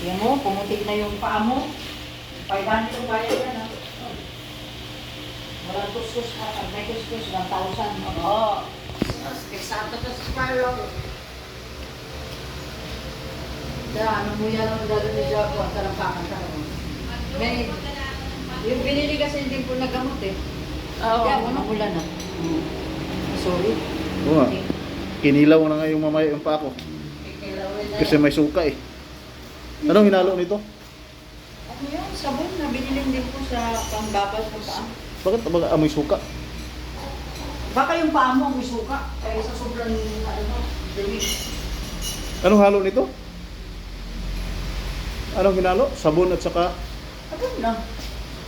Yan mo, pumutik na yung paa mo. 500 yung bayad yan, ha? Walang kuskus ka. Pag may kuskus, 1,000. Oo. Eksakto ka sa spiral. Kaya, ano mo yan ang gagawin dyan ko? Ang talampakan ka naman. May, yung binili kasi hindi po nagamot eh. Oo. Kaya, unang ulan na. Sorry. Oo nga. Kinilaw na nga yung mamaya yung pa ako. Kasi may suka eh. Anong hinalo nito? Ano yun? Sabon na biniling din po sa pangbabal ng paa. Bakit baga amoy suka? Baka yung paa mo may suka. Kaya sa sobrang dumi. Anong halo nito? Anong hinalo? Sabon at saka Sabon lang.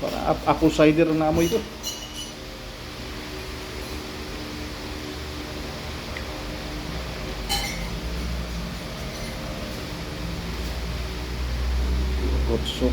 para apple cider na amoy ito. Kutso.